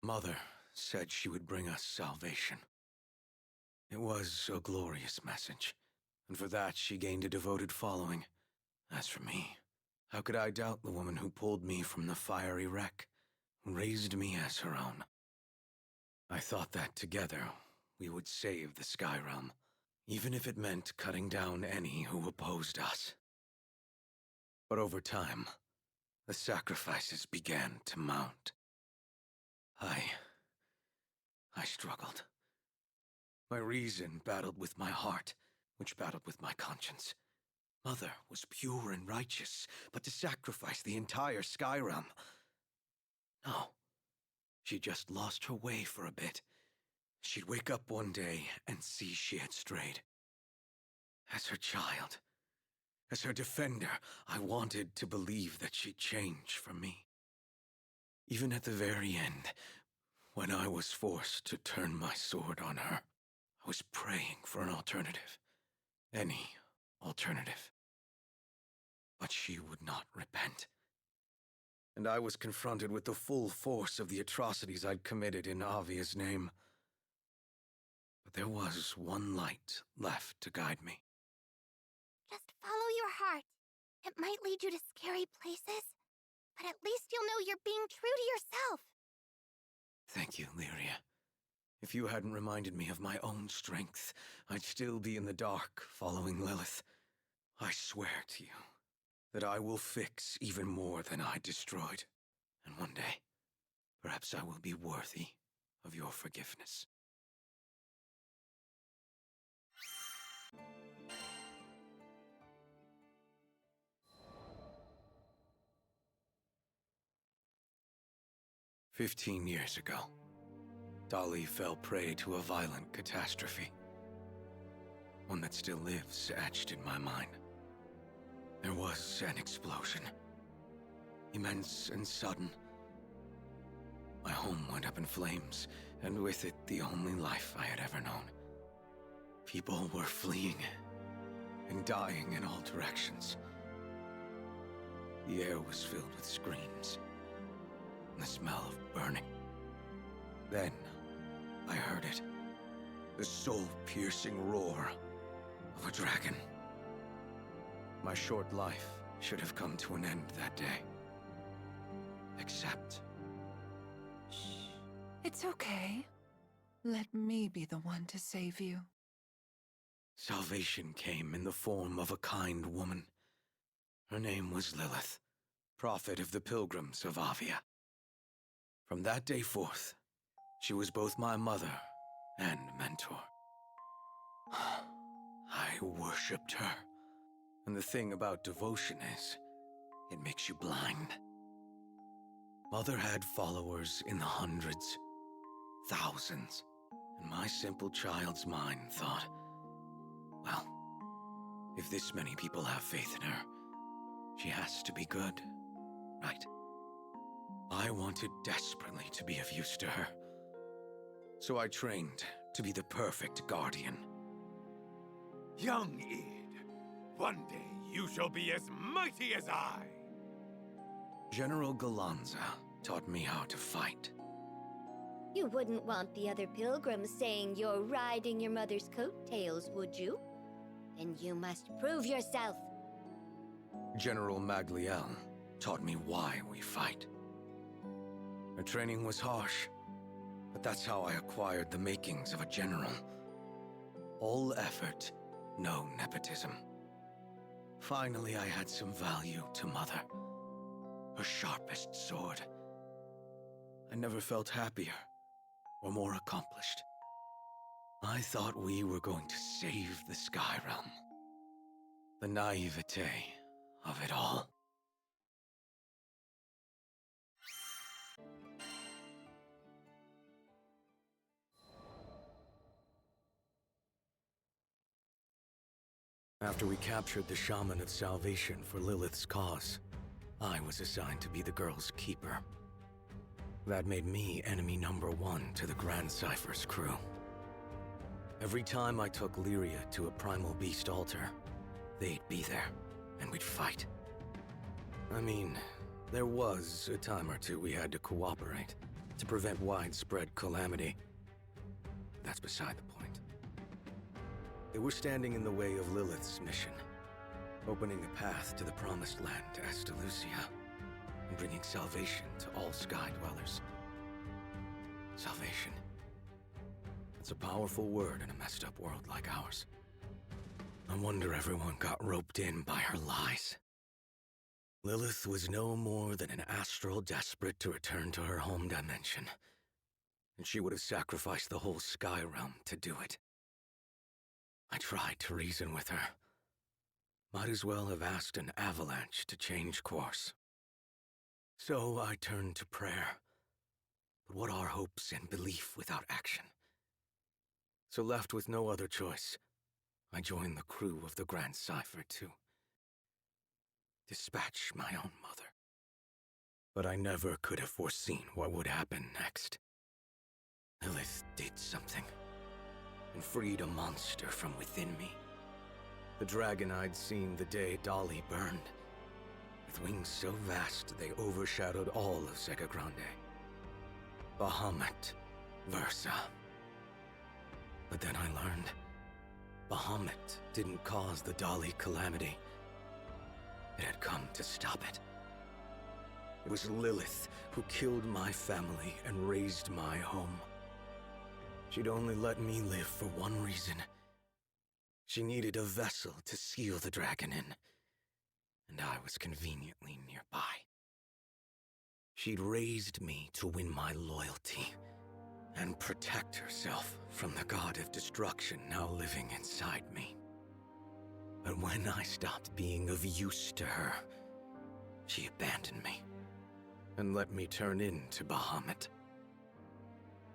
Mother said she would bring us salvation. It was a glorious message, and for that she gained a devoted following. As for me, how could I doubt the woman who pulled me from the fiery wreck, who raised me as her own? I thought that together we would save the Sky Realm, even if it meant cutting down any who opposed us. But over time, the sacrifices began to mount. I struggled. My reason battled with my heart, which battled with my conscience. Mother was pure and righteous, but to sacrifice the entire Sky Realm... No. She just lost her way for a bit. She'd wake up one day and see she had strayed. As her child, as her defender, I wanted to believe that she'd change for me. Even at the very end, when I was forced to turn my sword on her, I was praying for an alternative. Any alternative. But she would not repent. And I was confronted with the full force of the atrocities I'd committed in Avia's name. But there was one light left to guide me. Just follow your heart. It might lead you to scary places, but at least you'll know you're being true to yourself. Thank you, Lyria. If you hadn't reminded me of my own strength, I'd still be in the dark following Lilith. I swear to you that I will fix even more than I destroyed. And one day, perhaps I will be worthy of your forgiveness. "15 years ago, Dali fell prey to a violent catastrophe. One that still lives etched in my mind. There was an explosion. Immense and sudden. My home went up in flames, and with it the only life I had ever known. People were fleeing and dying in all directions. The air was filled with screams and the smell of burning. Then I heard it. The soul-piercing roar of a dragon. My short life should have come to an end that day. Except... Shh. It's okay. Let me be the one to save you. Salvation came in the form of a kind woman. Her name was Lilith, prophet of the pilgrims of Avia. From that day forth, she was both my mother and mentor. I worshipped her. And the thing about devotion is, it makes you blind. Mother had followers in the hundreds, thousands, and my simple child's mind thought, well, if this many people have faith in her, she has to be good, right? I wanted desperately to be of use to her. So I trained to be the perfect guardian. Young Id, one day you shall be as mighty as I. General Galanza taught me how to fight. You wouldn't want the other pilgrims saying you're riding your mother's coattails, would you? Then you must prove yourself. General Magliel taught me why we fight. Her training was harsh, but that's how I acquired the makings of a general. All effort, no nepotism. Finally, I had some value to Mother. Her sharpest sword. I never felt happier or more accomplished. I thought we were going to save the Sky Realm. The naivete of it all. After we captured the Shaman of Salvation for Lilith's cause, I was assigned to be the girl's keeper. That made me enemy number one to the Grand Cypher's crew. Every time I took Lyria to a primal beast altar, they'd be there, and we'd fight. I mean, there was a time or two we had to cooperate, to prevent widespread calamity. That's beside the point. They were standing in the way of Lilith's mission, opening a path to the Promised Land to Estalucia, and bringing salvation to all Sky Dwellers. Salvation. It's a powerful word in a messed up world like ours. No wonder everyone got roped in by her lies. Lilith was no more than an astral desperate to return to her home dimension, and she would have sacrificed the whole Sky Realm to do it. I tried to reason with her. Might as well have asked an avalanche to change course. So I turned to prayer. But what are hopes and belief without action? So left with no other choice, I joined the crew of the Grand Cipher to dispatch my own mother. But I never could have foreseen what would happen next. Lilith did something, and freed a monster from within me. The dragon I'd seen the day Dolly burned, with wings so vast they overshadowed all of Zegagrande. Bahamut Versa. But then I learned, Bahamut didn't cause the Dolly calamity. It had come to stop it. It was Lilith who killed my family and razed my home. She'd only let me live for one reason. She needed a vessel to seal the dragon in, and I was conveniently nearby. She'd raised me to win my loyalty and protect herself from the god of destruction now living inside me. But when I stopped being of use to her, she abandoned me and let me turn into Bahamut.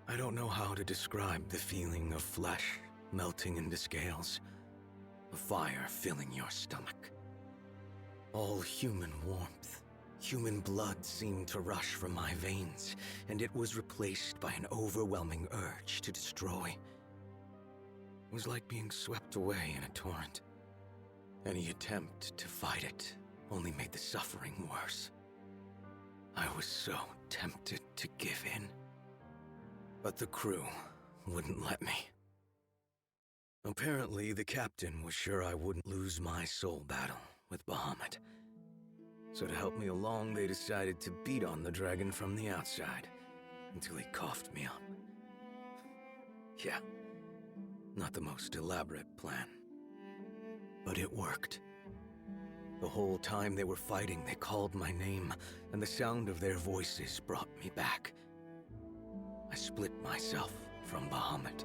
I don't know how to describe the feeling of flesh melting into scales, of fire filling your stomach. All human warmth, human blood seemed to rush from my veins, and it was replaced by an overwhelming urge to destroy. It was like being swept away in a torrent. Any attempt to fight it only made the suffering worse. I was so tempted to give in. But the crew wouldn't let me. Apparently, the captain was sure I wouldn't lose my soul battle with Bahamut. So to help me along, they decided to beat on the dragon from the outside until he coughed me up. Yeah, not the most elaborate plan. But it worked. The whole time they were fighting, they called my name, and the sound of their voices brought me back. I split myself from Bahamut,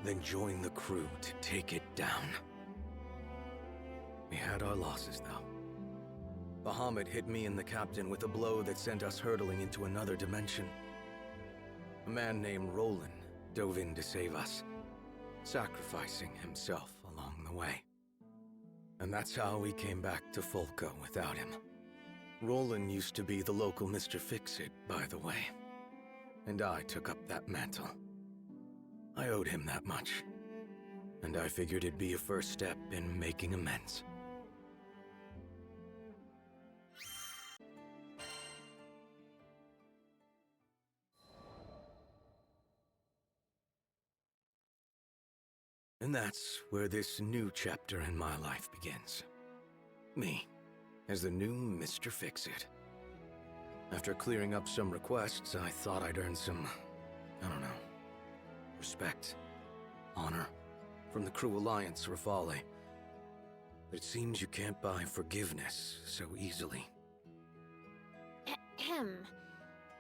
then joined the crew to take it down. We had our losses, though. Bahamut hit me and the captain with a blow that sent us hurtling into another dimension. A man named Roland dove in to save us, sacrificing himself along the way. And that's how we came back to Folca without him. Roland used to be the local Mr. Fix-It, by the way. And I took up that mantle. I owed him that much. And I figured it'd be a first step in making amends. And that's where this new chapter in my life begins. Me, as the new Mr. Fix-It. After clearing up some requests, I thought I'd earn some, respect, honor, from the Crew Alliance Rafale. But it seems you can't buy forgiveness so easily. Ahem.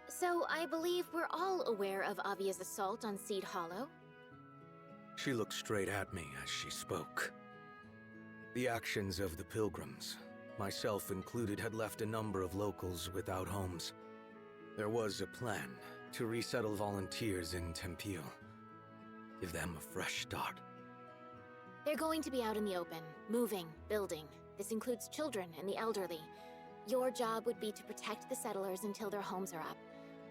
So I believe we're all aware of Avia's assault on Seed Hollow. She looked straight at me as she spoke. The actions of the pilgrims, myself included, had left a number of locals without homes. There was a plan to resettle volunteers in Tempio. Give them a fresh start. They're going to be out in the open, moving, building. This includes children and the elderly. Your job would be to protect the settlers until their homes are up.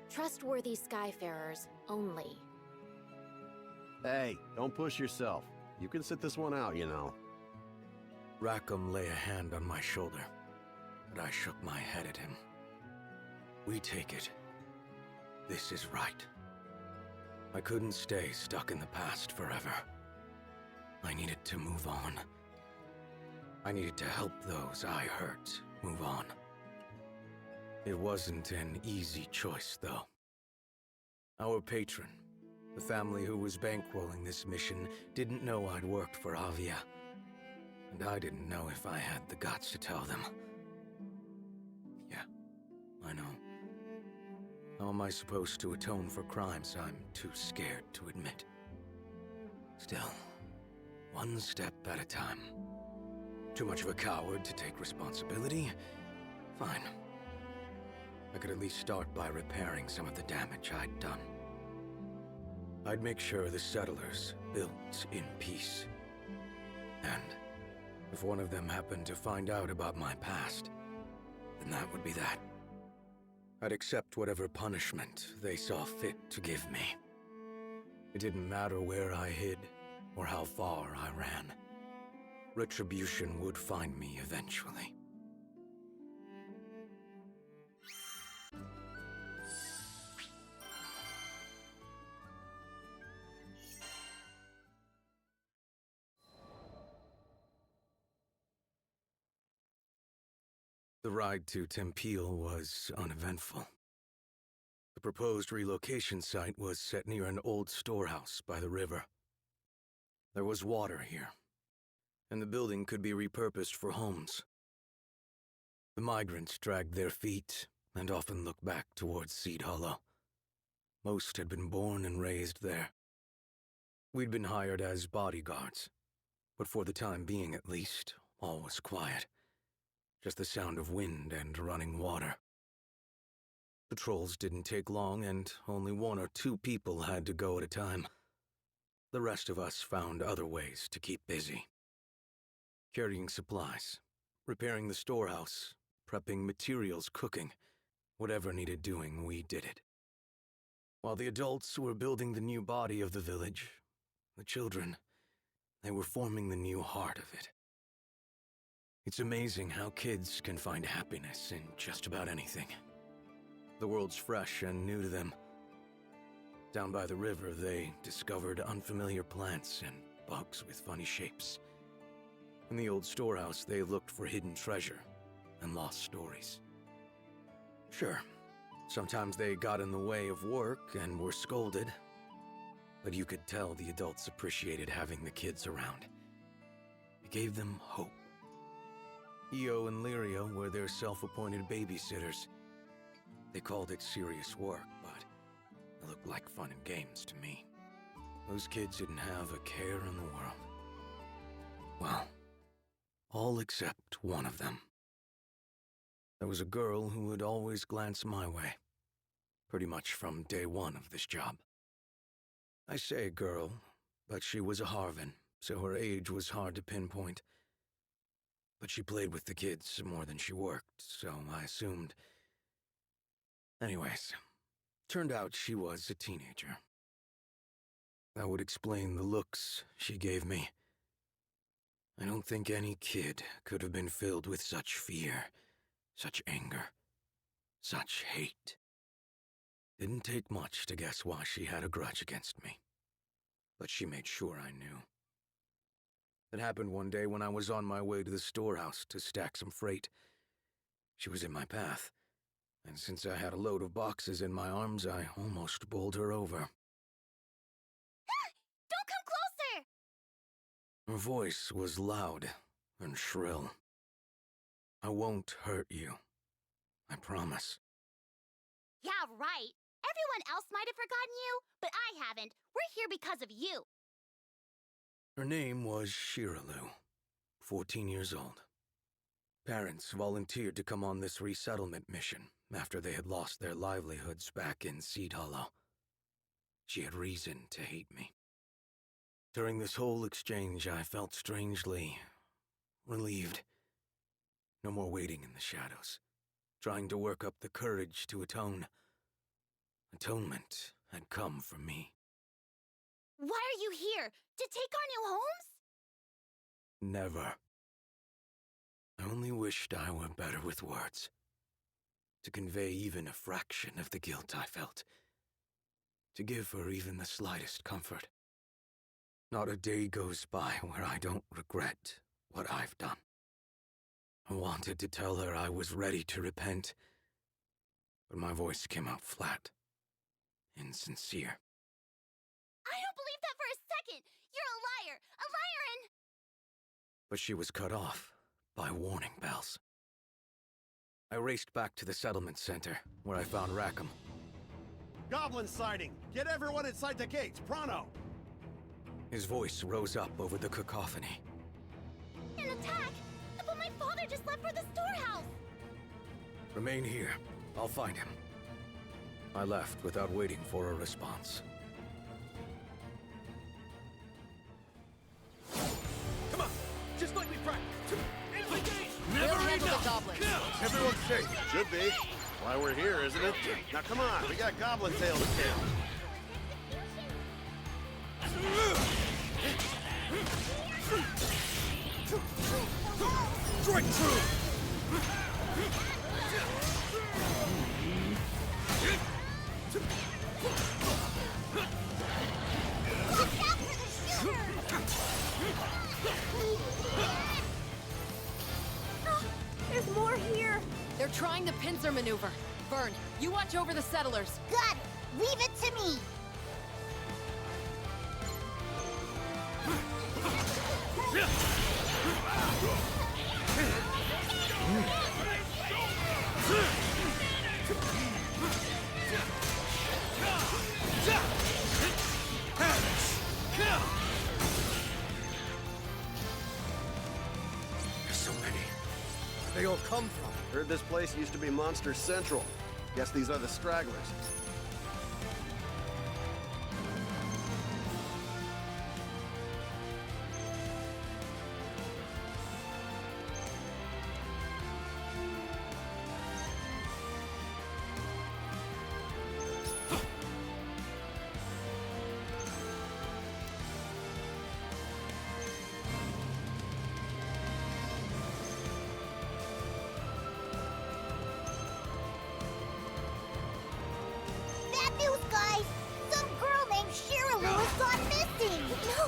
Trustworthy skyfarers only. Hey, don't push yourself. You can sit this one out, you know. Rackham lay a hand on my shoulder, but I shook my head at him. We take it. this is right. I couldn't stay stuck in the past forever. I needed to move on. I needed to help those I hurt move on. It wasn't an easy choice, though. Our patron, the family who was bankrolling this mission, didn't know I'd worked for Avia. And I didn't know if I had the guts to tell them. Yeah, I know. How am I supposed to atone for crimes I'm too scared to admit? Still, one step at a time. Too much of a coward to take responsibility? Fine. I could at least start by repairing some of the damage I'd done. I'd make sure the settlers built in peace. And if one of them happened to find out about my past, then that would be that. I'd accept whatever punishment they saw fit to give me. It didn't matter where I hid or how far I ran. Retribution would find me eventually. The ride to Tempeal was uneventful. The proposed relocation site was set near an old storehouse by the river. There was water here, and the building could be repurposed for homes. The migrants dragged their feet and often looked back towards Seed Hollow. Most had been born and raised there. We'd been hired as bodyguards, but for the time being at least, all was quiet. Just the sound of wind and running water. Patrols didn't take long, and only 1 or 2 people had to go at a time. The rest of us found other ways to keep busy. Carrying supplies, repairing the storehouse, prepping materials, cooking. Whatever needed doing, we did it. While the adults were building the new body of the village, the children, they were forming the new heart of it. It's amazing how kids can find happiness in just about anything. The world's fresh and new to them. Down by the river, they discovered unfamiliar plants and bugs with funny shapes. In the old storehouse, they looked for hidden treasure and lost stories. Sure, sometimes they got in the way of work and were scolded, but you could tell the adults appreciated having the kids around. It gave them hope. Io and Lyria were their self-appointed babysitters. They called it serious work, but it looked like fun and games to me. Those kids didn't have a care in the world. Well, all except one of them. There was a girl who would always glance my way, pretty much from day one of this job. I say girl, but she was a Harvin, so her age was hard to pinpoint. But she played with the kids more than she worked, so I assumed. Anyways, turned out she was a teenager. That would explain the looks she gave me. I don't think any kid could have been filled with such fear, such anger, such hate. Didn't take much to guess why she had a grudge against me. But she made sure I knew. It happened one day when I was on my way to the storehouse to stack some freight. She was in my path, and since I had a load of boxes in my arms, I almost bowled her over. Don't come closer! Her voice was loud and shrill. I won't hurt you. I promise. Yeah, right. Everyone else might have forgotten you, but I haven't. We're here because of you. Her name was Shiralu, 14 years old. Parents volunteered to come on this resettlement mission after they had lost their livelihoods back in Seed Hollow. She had reason to hate me. During this whole exchange, I felt strangely relieved. No more waiting in the shadows, trying to work up the courage to atone. Atonement had come for me. Why are you here? To take our new homes? Never. I only wished I were better with words. To convey even a fraction of the guilt I felt. to give her even the slightest comfort. Not a day goes by where I don't regret what I've done. I wanted to tell her I was ready to repent, but my voice came out flat, insincere. I don't believe that for a second! You're a liar! A liar and... But she was cut off by warning bells. I raced back to the settlement center, where I found Rackham. Goblin sighting! Get everyone inside the gates, pronto! His voice rose up over the cacophony. An attack! But my father just left for the storehouse! Remain here. I'll find him. I left without waiting for a response. Come on! Just like we practiced! We'll handle the goblins. Everyone's safe. Should be. Why we're here, isn't it? Now come on, we got goblin tail to kill. Strike true! There's more here! They're trying the pincer maneuver. Vyrn, you watch over the settlers. Got it! Leave it to me! There's so many. Where they all come from? Heard this place used to be Monster Central. Guess these are the stragglers. Bad news, guys! Some girl named Shiraloo has gone missing! No!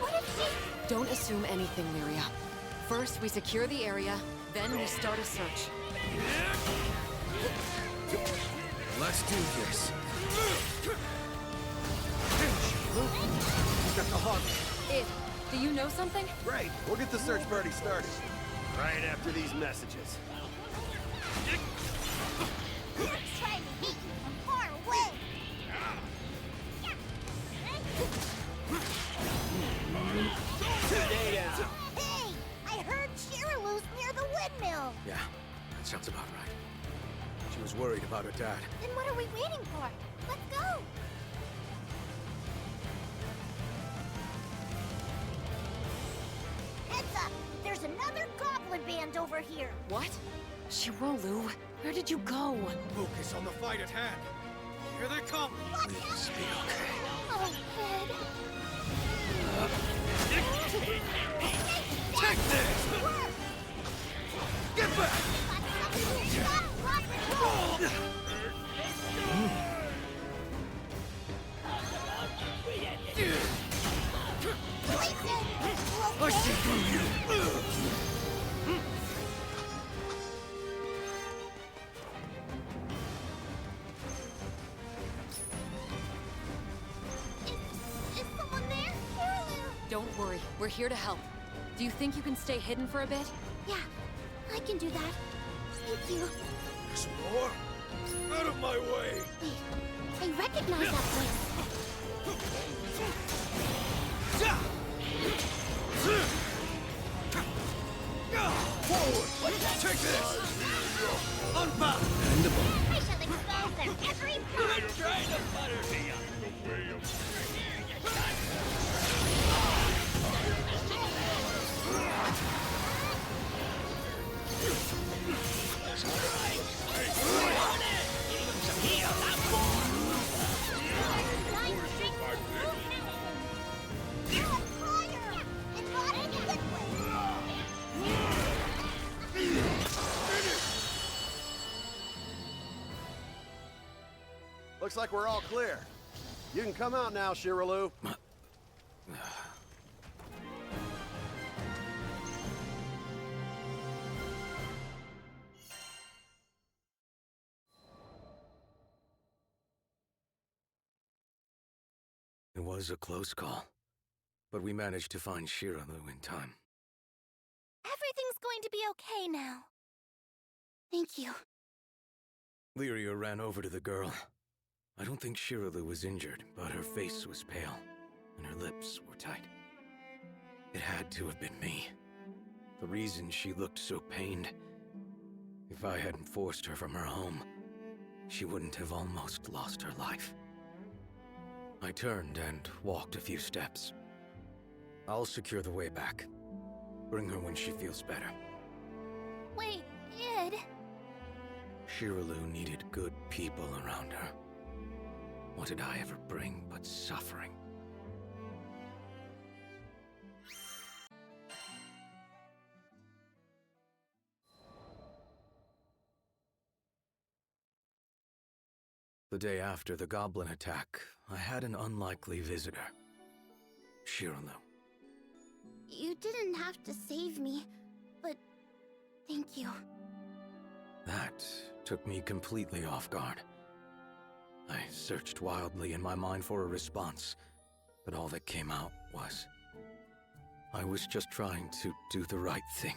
What if she... Don't assume anything, Lyria. First, we secure the area, then we start a search. Let's do this. You got the hog. Id, do you know something? Great, we'll get the search party started. Right after these messages. Let's try to hit you from far away! Hey! I heard Shiraloo's near the windmill! Yeah, that sounds about right. She was worried about her dad. Then what are we waiting for? Let's go! Heads up! There's another goblin band over here! What? Shiraloo, where did you go? Focus on the fight at hand. Here they come. Please be okay. Oh, head. Take this! Get back! I see through you. Is someone there? Shiraloo! Don't worry, we're here to help. Do you think you can stay hidden for a bit? Yeah, I can do that. Thank you. There's more. Out of my way. Wait, I recognize that place. Forward. Take this. Unbound. I shall expose their every part. Trying to butter me up. Looks like we're all clear. You can come out now, Shiraloo. It was a close call, but we managed to find Shiraloo in time. Everything's going to be okay now. Thank you. Lyria ran over to the girl. I don't think Shiraloo was injured, but her face was pale, and her lips were tight. It had to have been me. The reason she looked so pained. If I hadn't forced her from her home, she wouldn't have almost lost her life. I turned and walked a few steps. I'll secure the way back. Bring her when she feels better. Wait, Id. Shiraloo needed good people around her. What did I ever bring but suffering? The day after the goblin attack, I had an unlikely visitor. Shiraloo. You didn't have to save me, but thank you. That took me completely off guard. I searched wildly in my mind for a response, but all that came out was... I was just trying to do the right thing.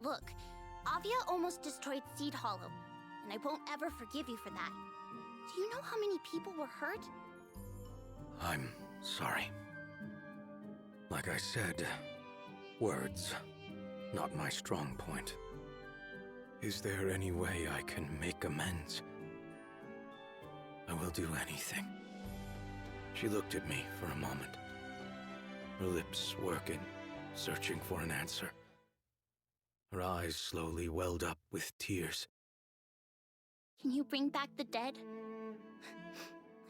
Look, Avia almost destroyed Seed Hollow, and I won't ever forgive you for that. Do you know how many people were hurt? I'm sorry. Like I said, words, not my strong point. Is there any way I can make amends? I will do anything. She looked at me for a moment. Her lips working, searching for an answer. Her eyes slowly welled up with tears. Can you bring back the dead?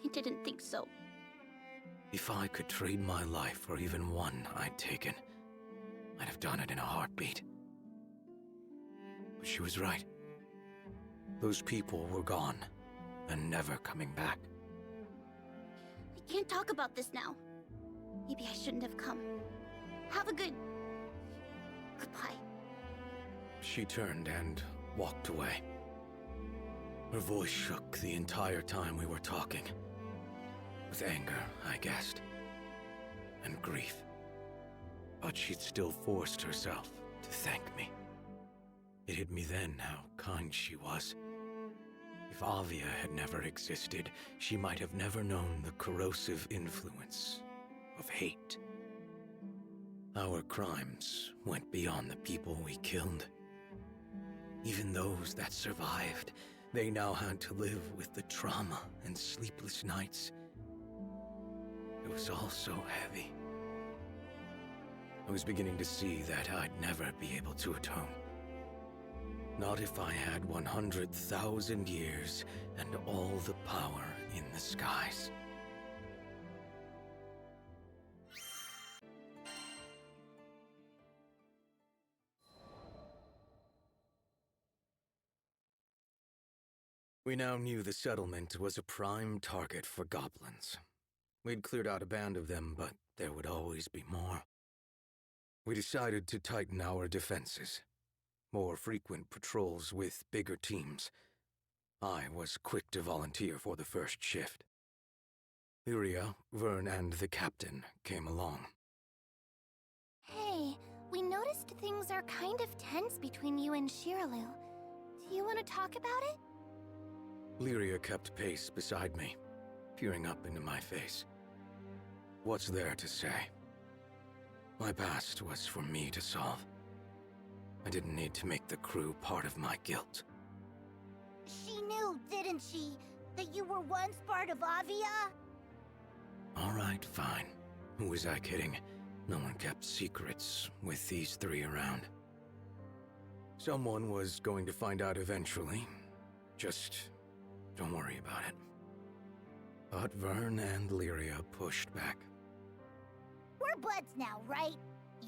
I didn't think so. If I could trade my life for even one I'd taken, I'd have done it in a heartbeat. But she was right. Those people were gone, and never coming back. We can't talk about this now. Maybe I shouldn't have come. Have a good... goodbye. She turned and walked away. Her voice shook the entire time we were talking. With anger, I guessed. And grief. But she'd still forced herself to thank me. It hit me then how kind she was. If Avia had never existed, she might have never known the corrosive influence of hate. Our crimes went beyond the people we killed. Even those that survived, they now had to live with the trauma and sleepless nights. It was all so heavy. I was beginning to see that I'd never be able to atone. Not if I had 100,000 years and all the power in the skies. We now knew the settlement was a prime target for goblins. We'd cleared out a band of them, but there would always be more. We decided to tighten our defenses. More frequent patrols with bigger teams. I was quick to volunteer for the first shift. Lyria, Vyrn, and the captain came along. Hey, we noticed things are kind of tense between you and Shiraloo. Do you want to talk about it? Lyria kept pace beside me, peering up into my face. What's there to say? My past was for me to solve. I didn't need to make the crew part of my guilt. She knew, didn't she, that you were once part of Avia? All right, fine. Who was I kidding? No one kept secrets with these three around. Someone was going to find out eventually. Just don't worry about it. But Vyrn and Lyria pushed back. We're buds now, right?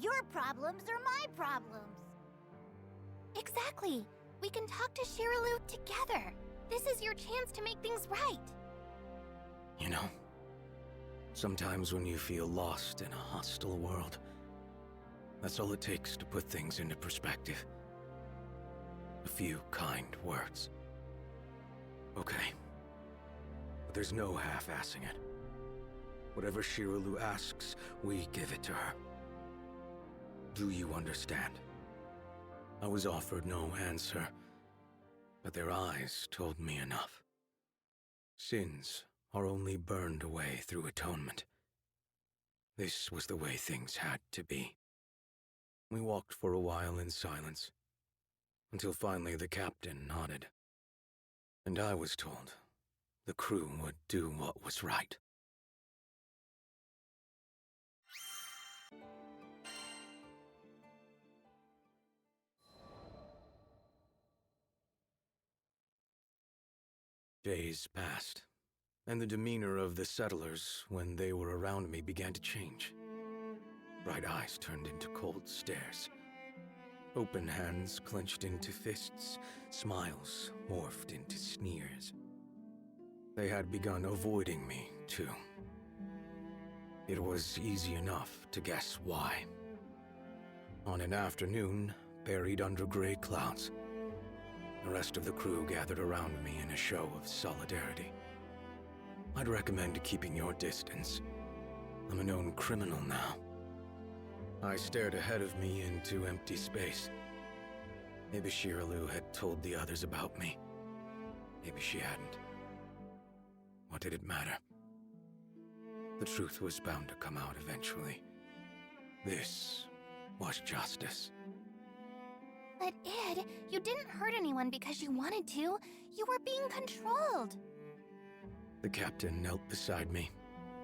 Your problems are my problems. Exactly. We can talk to Shiraloo together. This is your chance to make things right. You know, sometimes when you feel lost in a hostile world, that's all it takes to put things into perspective. A few kind words. Okay. But there's no half-assing it. Whatever Shiraloo asks, we give it to her. Do you understand? I was offered no answer, but their eyes told me enough. Sins are only burned away through atonement. This was the way things had to be. We walked for a while in silence, until finally the captain nodded. And I was told the crew would do what was right. Days passed, and the demeanor of the settlers when they were around me began to change. Bright eyes turned into cold stares. Open hands clenched into fists, smiles morphed into sneers. They had begun avoiding me, too. It was easy enough to guess why. On an afternoon, buried under gray clouds, the rest of the crew gathered around me in a show of solidarity. I'd recommend keeping your distance. I'm a known criminal now. I stared ahead of me into empty space. Maybe Shiraloo had told the others about me. Maybe she hadn't. What did it matter? The truth was bound to come out eventually. This was justice. But Id, you didn't hurt anyone because you wanted to. You were being controlled. The captain knelt beside me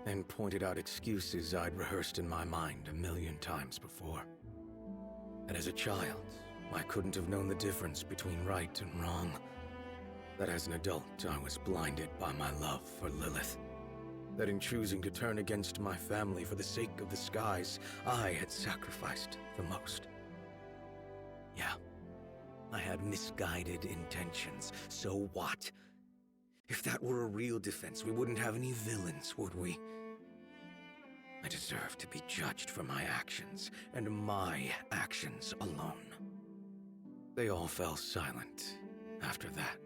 and pointed out excuses I'd rehearsed in my mind a million times before. And as a child, I couldn't have known the difference between right and wrong. That as an adult, I was blinded by my love for Lilith. That in choosing to turn against my family for the sake of the skies, I had sacrificed the most. Yeah, I had misguided intentions. So what? If that were a real defense, we wouldn't have any villains, would we? I deserve to be judged for my actions, and my actions alone. They all fell silent after that.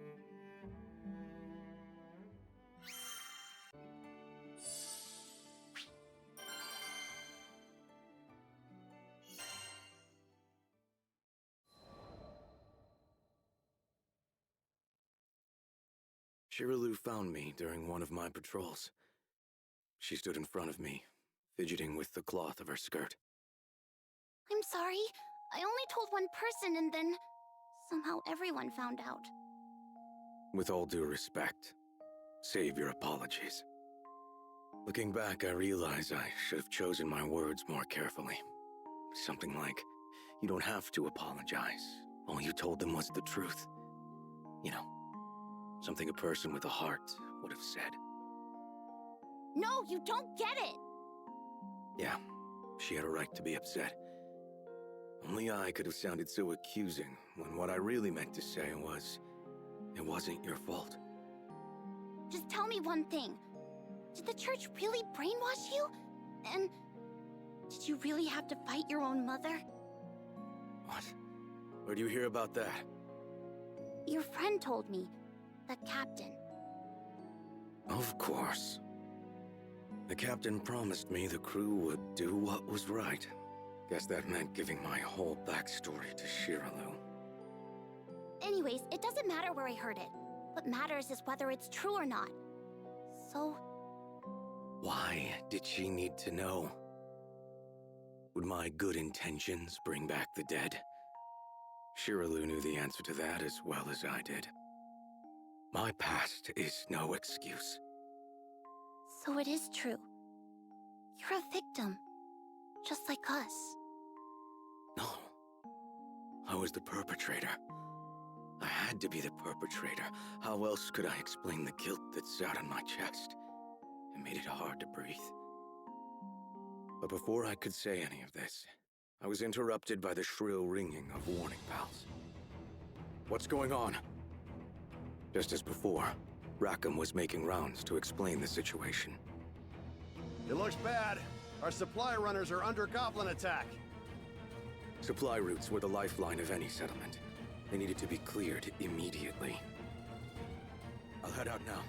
Shiraloo found me during one of my patrols. She stood in front of me, fidgeting with the cloth of her skirt. I'm sorry. I only told one person and then somehow everyone found out. With all due respect, save your apologies. Looking back, I realize I should have chosen my words more carefully. Something like, you don't have to apologize. All you told them was the truth. You know, something a person with a heart would have said. No, you don't get it! Yeah, she had a right to be upset. Only I could have sounded so accusing when what I really meant to say was, it wasn't your fault. Just tell me one thing. Did the church really brainwash you? And did you really have to fight your own mother? What? Where do you hear about that? Your friend told me. The captain. Of course. The captain promised me the crew would do what was right. Guess that meant giving my whole backstory to Shiraloo. Anyways, it doesn't matter where I heard it. What matters is whether it's true or not. So... Why did she need to know? Would my good intentions bring back the dead? Shiraloo knew the answer to that as well as I did. My past is no excuse. So it is true. You're a victim. Just like us. No. I was the perpetrator. I had to be the perpetrator. How else could I explain the guilt that sat on my chest? It made it hard to breathe. But before I could say any of this, I was interrupted by the shrill ringing of warning bells. What's going on? Just as before, Rackham was making rounds to explain the situation. It looks bad. Our supply runners are under goblin attack. Supply routes were the lifeline of any settlement. They needed to be cleared immediately. I'll head out now.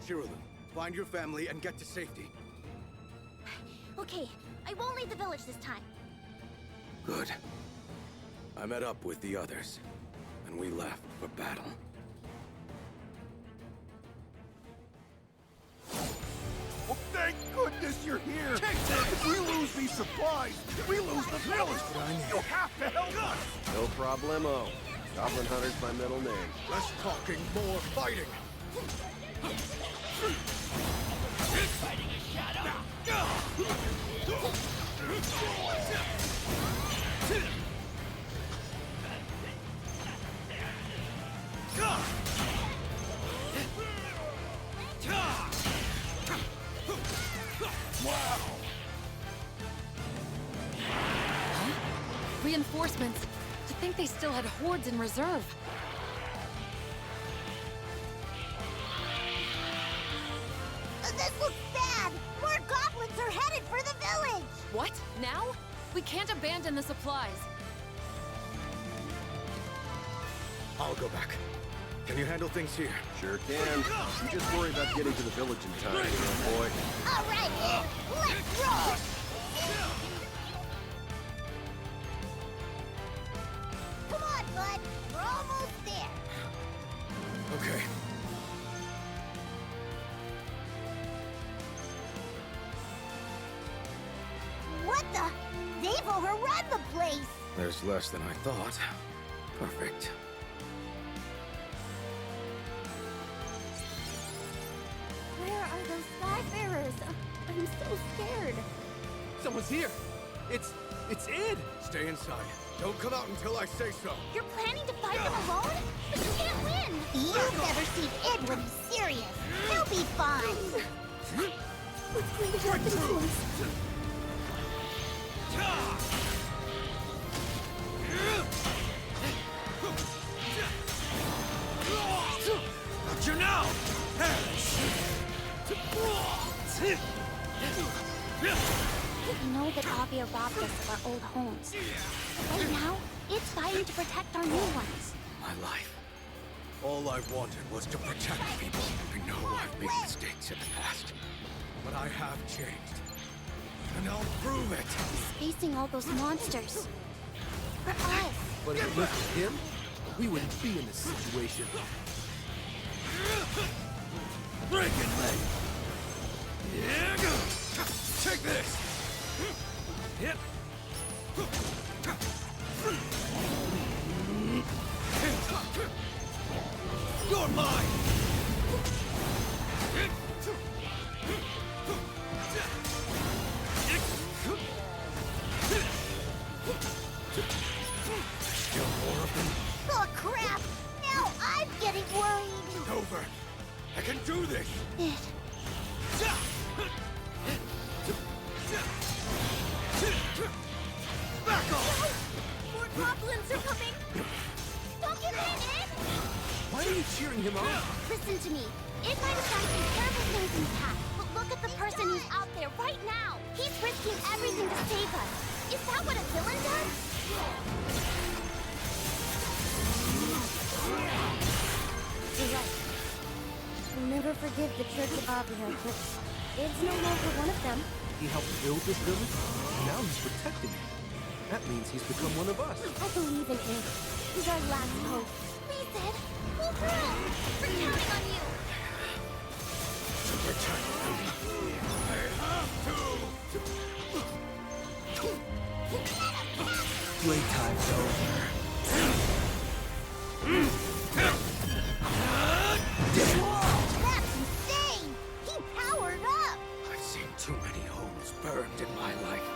Shiralu, find your family and get to safety. Okay, I won't leave the village this time. Good. I met up with the others, and we left for battle. Well, thank goodness you're here! If we lose these supplies, we lose the village! You'll have to help us! No problemo. Goblin Hunter's my middle name. Less talking, more fighting! Fighting a shadow! Wow! Reinforcements. To think they still had hordes in reserve. This looks bad! More goblins are headed for the village! What? Now? We can't abandon the supplies. I'll go back. Can you handle things here? Sure can. You just worry about getting to the village in time, little boy. All right, Ed, let's roll! Come on, bud. We're almost there. Okay. What the? They've overrun the place! There's less than I thought. Perfect. Where are those skyfarers? I'm so scared. Someone's here! It's Id! Stay inside. Don't come out until I say so. You're planning to fight them alone? But you can't win! You've never seen Id when he's serious. He'll be fine. What's going to happen to us? Not you now! We know that Avia robbed us of our old homes. Right now, it's fighting to protect our new ones. My life. All I wanted was to protect people. I know I've made mistakes in the past, but I have changed. And I'll prove it! He's facing all those monsters. For us. But if it was for him, we wouldn't be in this situation. Breaking leg! Yeah, go! Take this! Hit! You're mine! Still more of them? Oh, crap! Now I'm getting worried. Over! I can do this! Back off! More goblins are coming! Don't give in, Ed! Why are you cheering him on? Listen to me. Ed might have done some terrible things in the past, but look at the person who's out there right now. He's risking everything to save us. Is that what a villain does? You're right. I'll never forgive the Church of Avia, but Ed's no longer one of them. He helped build this village, and now he's protecting it. That means he's become one of us. I believe in Ed. He's our last hope. Please, Ed. Pull through. We're counting on you. To protect them, I have to! Playtime's over. That's insane! He powered up! I've seen too many homes burned in my life.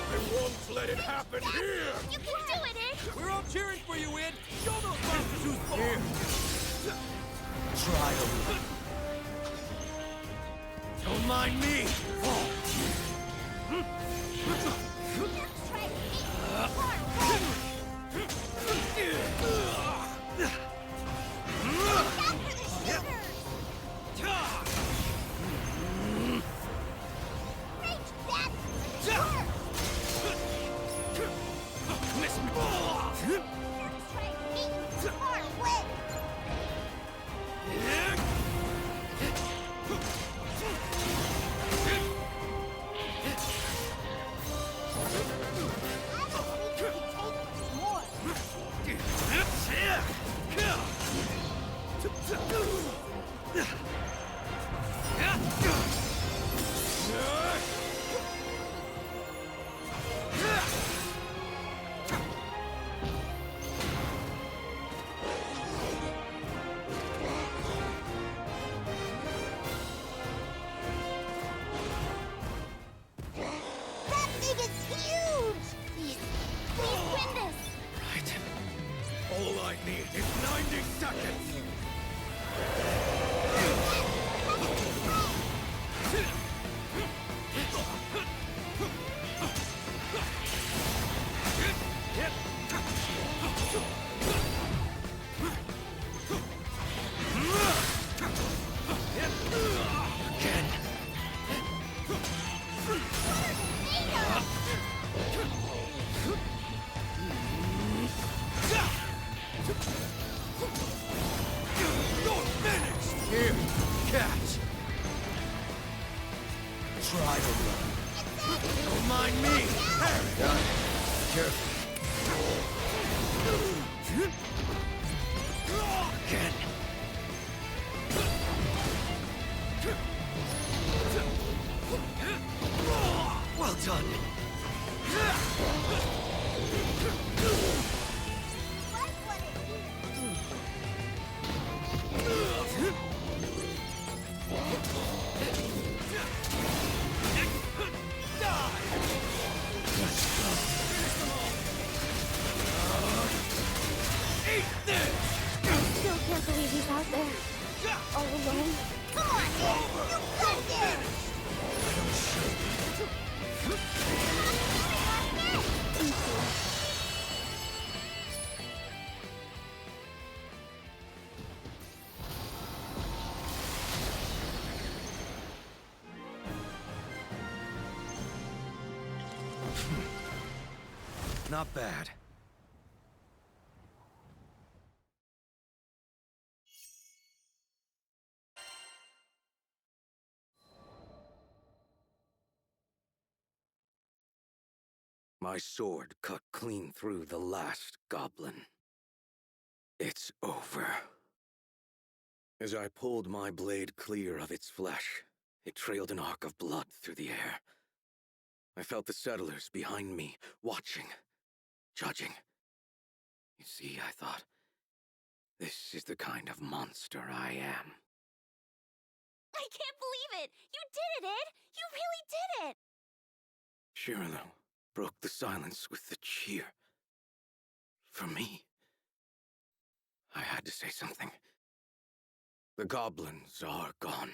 I won't let it happen here! You can do it, Ed! We're all cheering for you, Ed. Show those monsters who's Here! Try a little. Don't mind me! Let's try to beat Look out for the shooters! Try beating far away. That thing is huge! Please win this! Right. All I need is 90 seconds! Again. You're finished! Here, catch! Try to run. Don't mind me! Hey! Got it. Careful. Again. Well done. Still can't believe he's out there. All alone. Come on, Ed! You got this! Thank you. Not bad. My sword cut clean through the last goblin. It's over. As I pulled my blade clear of its flesh, it trailed an arc of blood through the air. I felt the settlers behind me, watching, judging. You see, I thought, this is the kind of monster I am. I can't believe it! You did it, Ed! You really did it! Shirlow broke the silence with a cheer. For me, I had to say something. The goblins are gone.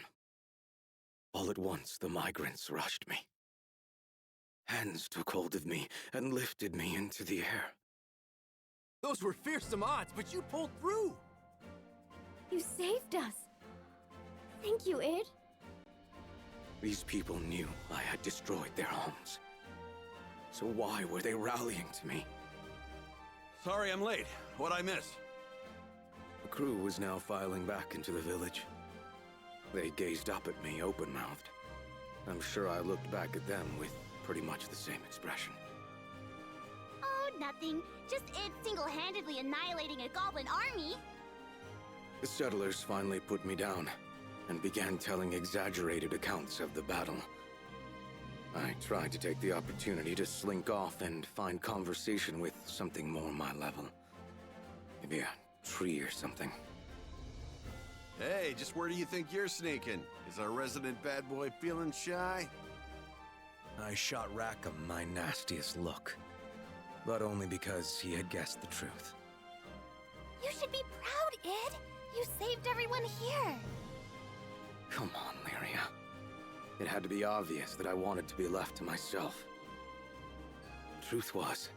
All at once, the migrants rushed me. Hands took hold of me and lifted me into the air. Those were fearsome odds, but you pulled through! You saved us. Thank you, Ed. These people knew I had destroyed their homes. So why were they rallying to me? Sorry I'm late. What'd I miss? The crew was now filing back into the village. They gazed up at me open-mouthed. I'm sure I looked back at them with pretty much the same expression. Oh, nothing. Just Ed single-handedly annihilating a goblin army. The settlers finally put me down and began telling exaggerated accounts of the battle. I tried to take the opportunity to slink off and find conversation with something more my level. Maybe a tree or something. Hey, just where do you think you're sneaking? Is our resident bad boy feeling shy? I shot Rackham my nastiest look, but only because he had guessed the truth. You should be proud, Ed. You saved everyone here. Come on, Lyria. It had to be obvious that I wanted to be left to myself. The truth was,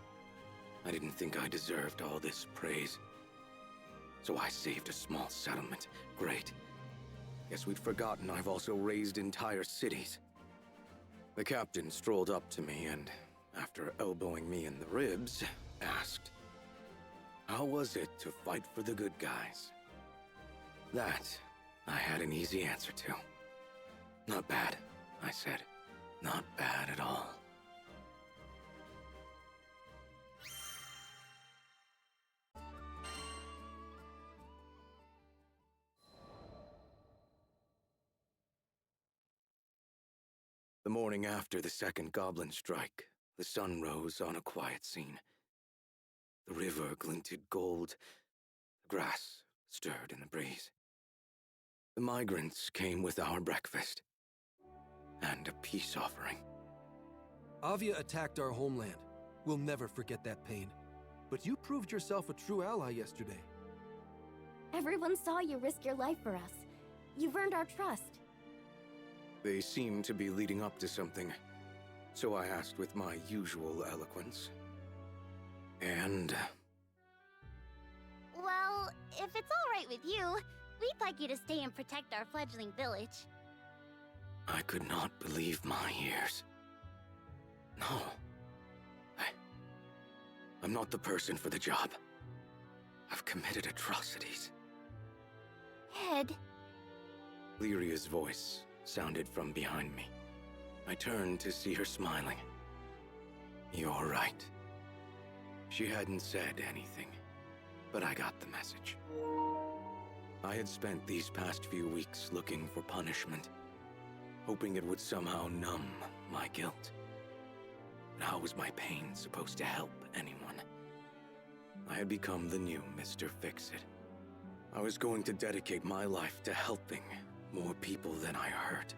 I didn't think I deserved all this praise. So I saved a small settlement. Great. Guess we'd forgotten I've also raised entire cities. The captain strolled up to me and, after elbowing me in the ribs, asked, How was it to fight for the good guys? That, I had an easy answer to. Not bad, I said. Not bad at all. The morning after the second goblin strike, the sun rose on a quiet scene. The river glinted gold. The grass stirred in the breeze. The migrants came with our breakfast and a peace offering. Avia attacked our homeland. We'll never forget that pain. But you proved yourself a true ally yesterday. Everyone saw you risk your life for us. You've earned our trust. They seemed to be leading up to something, so I asked with my usual eloquence. And... Well, if it's all right with you, we'd like you to stay and protect our fledgling village. I could not believe my ears. No. I'm not the person for the job. I've committed atrocities. Ed. Lyria's voice sounded from behind me. I turned to see her smiling. You're right. She hadn't said anything, but I got the message. I had spent these past few weeks looking for punishment, hoping it would somehow numb my guilt. But how was my pain supposed to help anyone? I had become the new Mr. Fix-It. I was going to dedicate my life to helping more people than I hurt.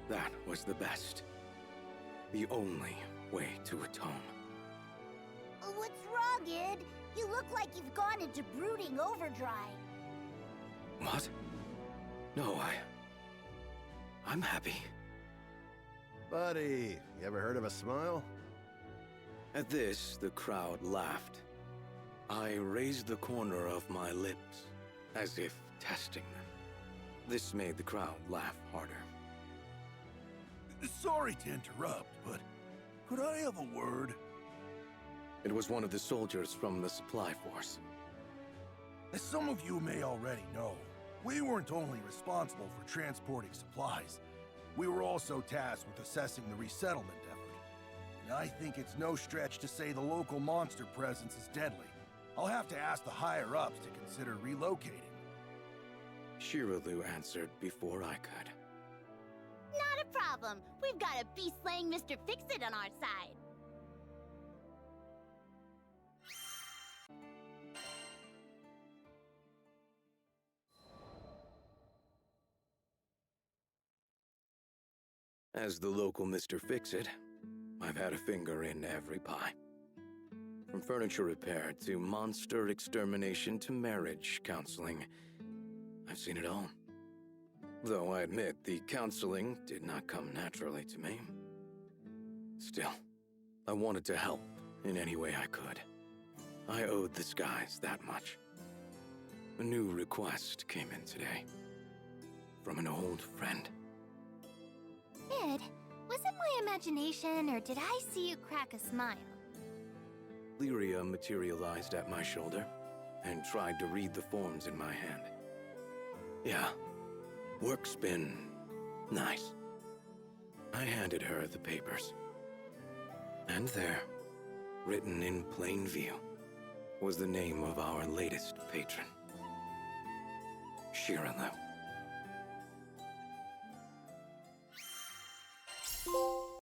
That was the best. The only way to atone. What's wrong, Ed? You look like you've gone into brooding overdrive. What? No, I'm happy. Buddy, you ever heard of a smile? At this, the crowd laughed. I raised the corner of my lips, as if testing them. This made the crowd laugh harder. Sorry to interrupt, but could I have a word? It was one of the soldiers from the supply force. As some of you may already know, we weren't only responsible for transporting supplies, we were also tasked with assessing the resettlement effort. And I think it's no stretch to say the local monster presence is deadly. I'll have to ask the higher-ups to consider relocating. Shiralu answered before I could. Not a problem. We've got a beast-slaying Mr. Fix-It on our side. As the local Mr. Fix-It, I've had a finger in every pie. From furniture repair to monster extermination to marriage counseling, I've seen it all. Though I admit the counseling did not come naturally to me. Still, I wanted to help in any way I could. I owed the skies that much. A new request came in today. From an old friend. Ed, was it my imagination, or did I see you crack a smile? Lyria materialized at my shoulder and tried to read the forms in my hand. Yeah, work's been nice. I handed her the papers. And there, written in plain view, was the name of our latest patron. Shiralu.